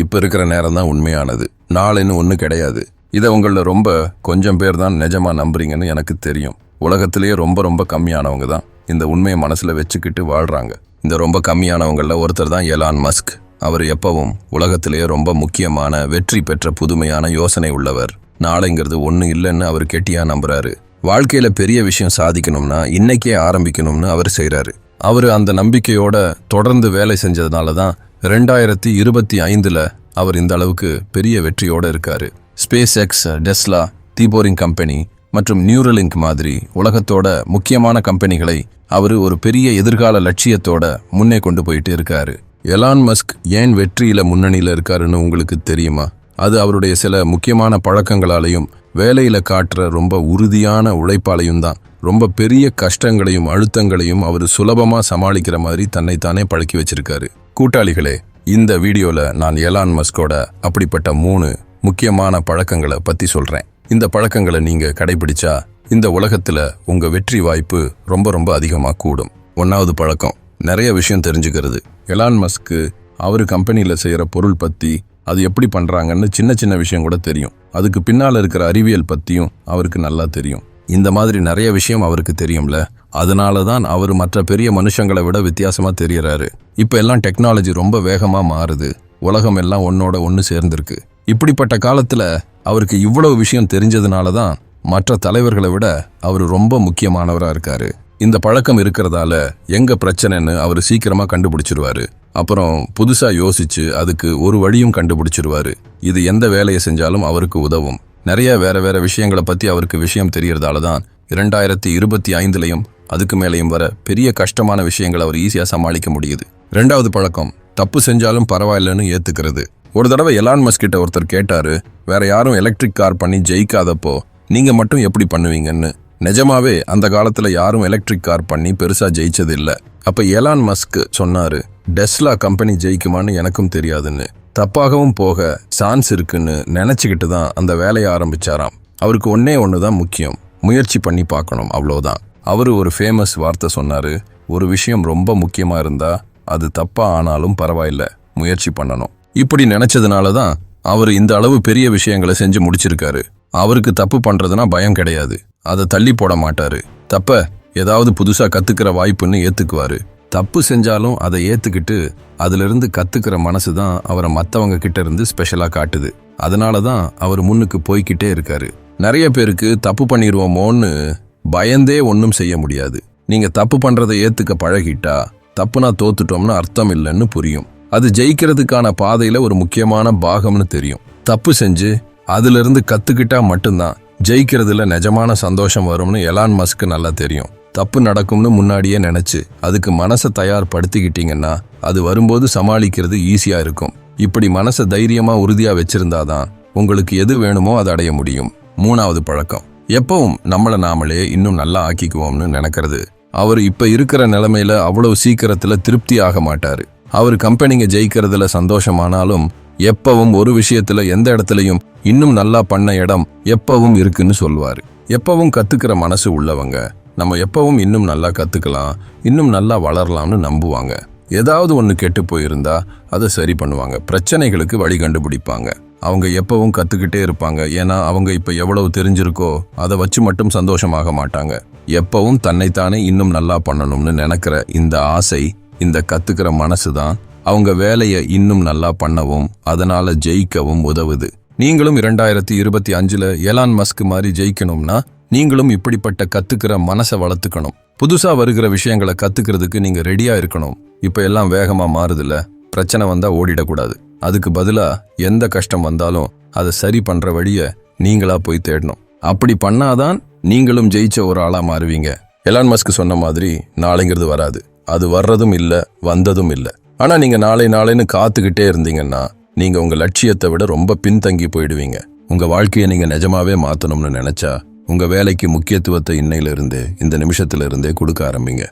இப்போ இருக்கிற நேரம் தான் உண்மையானது, நாளைன்னு ஒன்று கிடையாது. இதை உங்களில் ரொம்ப கொஞ்சம் பேர் தான் நிஜமாக நம்புறீங்கன்னு எனக்கு தெரியும். உலகத்திலேயே ரொம்ப ரொம்ப கம்மியானவங்க தான் இந்த உண்மையை மனசில் வச்சுக்கிட்டு வாழ்கிறாங்க. இந்த ரொம்ப கம்மியானவங்களில் ஒருத்தர் தான் எலான் மஸ்க். அவர் எப்பவும் உலகத்திலேயே ரொம்ப முக்கியமான வெற்றி பெற்ற புதுமையான யோசனை உள்ளவர். நாளைங்கிறது ஒன்று இல்லைன்னு அவர் கெட்டியாக நம்புறாரு. வாழ்க்கையில் பெரிய விஷயம் சாதிக்கணும்னா இன்னைக்கே ஆரம்பிக்கணும்னு அவர் செய்கிறாரு. அவர் அந்த நம்பிக்கையோட தொடர்ந்து வேலை செஞ்சதுனால தான் 2025 அவர் இந்த அளவுக்கு பெரிய வெற்றியோடு இருக்காரு. ஸ்பேஸ் எக்ஸ், டெஸ்லா, தீபோரிங் கம்பெனி மற்றும் நியூரலிங்க் மாதிரி உலகத்தோட முக்கியமான கம்பெனிகளை அவர் ஒரு பெரிய எதிர்கால லட்சியத்தோட முன்னே கொண்டு போயிட்டு இருக்காரு. எலான் மஸ்க் ஏன் வெற்றியில முன்னணியில் இருக்காருன்னு உங்களுக்கு தெரியுமா? அது அவருடைய சில முக்கியமான பழக்கங்களாலையும் வேலையில காட்டுற ரொம்ப உறுதியான உழைப்பாலையும் தான். ரொம்ப பெரிய கஷ்டங்களையும் அழுத்தங்களையும் அவர் சுலபமா சமாளிக்கிற மாதிரி தன்னைத்தானே பழக்கி வச்சிருக்காரு. கூட்டாளிகளே, இந்த வீடியோல நான் எலான் மஸ்கோட அப்படிப்பட்ட 3 முக்கியமான பழக்கங்களை பத்தி சொல்றேன். இந்த பழக்கங்களை நீங்க கடைபிடிச்சா இந்த உலகத்துல உங்க வெற்றி வாய்ப்பு ரொம்ப ரொம்ப அதிகமா கூடும். 1வது பழக்கம், நிறைய விஷயம் தெரிஞ்சுக்கிறது. எலான் மஸ்க்கு அவரு கம்பெனியில செய்யற பொருள் பத்தி, அது எப்படி பண்றாங்கன்னு சின்ன சின்ன விஷயம் கூட தெரியும். அதுக்கு பின்னால இருக்கிற அறிவியல் பத்தியும் அவருக்கு நல்லா தெரியும். இந்த மாதிரி நிறைய விஷயம் அவருக்கு தெரியும்ல, அதனால தான் அவர் மற்ற பெரிய மனுஷங்களை விட வித்தியாசமா தெரியறாரு. இப்ப எல்லாம் டெக்னாலஜி ரொம்ப வேகமா மாறுது, உலகம் எல்லாம் ஒன்னோட ஒன்று சேர்ந்திருக்கு. இப்படிப்பட்ட காலத்துல அவருக்கு இவ்வளவு விஷயம் தெரிஞ்சதுனால தான் மற்ற தலைவர்களை விட அவர் ரொம்ப முக்கியமானவரா இருக்காரு. இந்த பழக்கம் இருக்கிறதால எங்க பிரச்சனைன்னு அவர் சீக்கிரமா கண்டுபிடிச்சிருவாரு. அப்புறம் புதுசா யோசிச்சு அதுக்கு ஒரு வழியும் கண்டுபிடிச்சிருவாரு. இது எந்த வேலையை செஞ்சாலும் அவருக்கு உதவும். நிறைய வேற வேற விஷயங்களை பத்தி அவருக்கு விஷயம் தெரியறதால தான் 2025 அதுக்கு மேலேயும் வர பெரிய கஷ்டமான விஷயங்களை அவர் ஈஸியா சமாளிக்க முடியுது. 2வது பழக்கம், தப்பு செஞ்சாலும் பரவாயில்லன்னு ஏத்துக்கிறது. ஒரு தடவை எலான் மஸ்க் கிட்ட ஒருத்தர் கேட்டாரு, வேற யாரும் எலக்ட்ரிக் கார் பண்ணி ஜெயிக்காதப்போ நீங்க மட்டும் எப்படி பண்ணுவீங்கன்னு. நிஜமாவே அந்த காலத்துல யாரும் எலக்ட்ரிக் கார் பண்ணி பெருசா ஜெயிச்சது இல்ல. அப்ப எலான் மஸ்க் சொன்னாரு, டெஸ்லா கம்பெனி ஜெயிக்குமான்னு எனக்கும் தெரியாதுன்னு. தப்பாகவும் போக சான்ஸ் இருக்குன்னு நினைச்சுக்கிட்டு தான் அந்த வேலையை ஆரம்பிச்சாராம். அவருக்கு ஒண்ணு தான் முக்கியம், முயற்சி பண்ணி பார்க்கணும், அவ்வளோதான். அவரு ஒரு ஃபேமஸ் வார்த்தை சொன்னாரு, ஒரு விஷயம் ரொம்ப முக்கியமா இருந்தா அது தப்பா ஆனாலும் பரவாயில்ல, முயற்சி பண்ணணும். இப்படி நினைச்சதுனால தான் அவர் இந்த அளவு பெரிய விஷயங்களை செஞ்சு முடிச்சிருக்காரு. அவருக்கு தப்பு பண்றதுனா பயம் கிடையாது, அதை தள்ளி போட மாட்டாரு. தப்ப ஏதாவது புதுசா கத்துக்கிற வாய்ப்புன்னு ஏத்துக்குவாரு. தப்பு செஞ்சாலும் அதை ஏத்துக்கிட்டு அதிலிருந்து கத்துக்கிற மனசு தான் அவரை மற்றவங்க கிட்ட இருந்து ஸ்பெஷலா காட்டுது. அதனால தான் அவர் முன்னுக்கு போய்கிட்டே இருக்காரு. நிறைய பேருக்கு தப்பு பண்ணிடுவோமோன்னு பயந்தே ஒன்றும் செய்ய முடியாது. நீங்க தப்பு பண்றதை ஏத்துக்க பழகிட்டா தப்புனா தோத்துட்டோம்னு அர்த்தம் இல்லைன்னு புரியும். அது ஜெயிக்கிறதுக்கான பாதையில ஒரு முக்கியமான பாகம்னு தெரியும். தப்பு செஞ்சு அதிலிருந்து கத்துக்கிட்டா மட்டும்தான் ஜெயிக்கிறதுல நிஜமான சந்தோஷம் வரும்னு எலான் மஸ்க்கு நல்லா தெரியும். தப்பு நடக்கும்னு முன்னாடியே நினைச்சு அதுக்கு மனசை தயார்படுத்திக்கிட்டீங்கன்னா அது வரும்போது சமாளிக்கிறது ஈஸியா இருக்கும். இப்படி மனசை தைரியமா உறுதியா வச்சிருந்தாதான் உங்களுக்கு எது வேணுமோ அதை அடைய முடியும். 3வது பழக்கம், எப்பவும் நம்மளை நாமளே இன்னும் நல்லா ஆக்கிக்குவோம்னு நினைக்கிறது. அவர் இப்ப இருக்கிற நிலைமையில அவ்வளவு சீக்கிரத்துல திருப்தி ஆக மாட்டாரு. அவர் கம்பெனிங்க ஜெயிக்கிறதுல சந்தோஷமானாலும் எப்பவும் ஒரு விஷயத்துல எந்த இடத்துலயும் இன்னும் நல்லா பண்ண இடம் எப்பவும் இருக்குன்னு சொல்வாரு. எப்பவும் கத்துக்கிற மனசு உள்ளவங்க நம்ம எப்பவும் இன்னும் நல்லா கத்துக்கலாம், இன்னும் நல்லா வளரலாம்னு நம்புவாங்க. ஏதாவது ஒன்று கெட்டு போயிருந்தா அதை சரி பண்ணுவாங்க, பிரச்சனைகளுக்கு வழி கண்டுபிடிப்பாங்க. அவங்க எப்பவும் கத்துக்கிட்டே இருப்பாங்க. ஏன்னா அவங்க இப்ப எவ்வளவு தெரிஞ்சிருக்கோ அதை வச்சு மட்டும் சந்தோஷமாக மாட்டாங்க. எப்பவும் தன்னைத்தானே இன்னும் நல்லா பண்ணணும்னு நினைக்கிற இந்த ஆசை, இந்த கத்துக்கிற மனசு தான் அவங்க வேலையை இன்னும் நல்லா பண்ணவும் அதனால ஜெயிக்கவும் உதவுது. நீங்களும் 2025 எலான் மஸ்க் மாதிரி ஜெயிக்கணும்னா நீங்களும் இப்படிப்பட்ட கத்துக்கிற மனசை வளர்த்துக்கணும். புதுசா வருகிற விஷயங்களை கத்துக்கிறதுக்கு நீங்க ரெடியா இருக்கணும். இப்ப எல்லாம் வேகமா மாறுதுல, பிரச்சனை வந்தா ஓடிடக்கூடாது. அதுக்கு பதிலா எந்த கஷ்டம் வந்தாலும் அதை சரி பண்ற வழிய நீங்களா போய் தேடணும். அப்படி பண்ணாதான் நீங்களும் ஜெயிச்ச ஒரு ஆளா மாறுவீங்க. எலான் மஸ்க் சொன்ன மாதிரி நாளைங்கிறது வராது, அது வர்றதும் இல்ல, வந்ததும் இல்ல. ஆனா நீங்க நாளைன்னு காத்துக்கிட்டே இருந்தீங்கன்னா நீங்க உங்க லட்சியத்தை விட ரொம்ப பின்தங்கி போயிடுவீங்க. உங்க வாழ்க்கையை நீங்க நிஜமாவே மாத்தணும்னு நினைச்சா உங்க வேலைக்கு முக்கியத்துவத்தை இன்னையில இருந்தே, இந்த நிமிஷத்துல இருந்தே கொடுக்க ஆரம்பிங்க.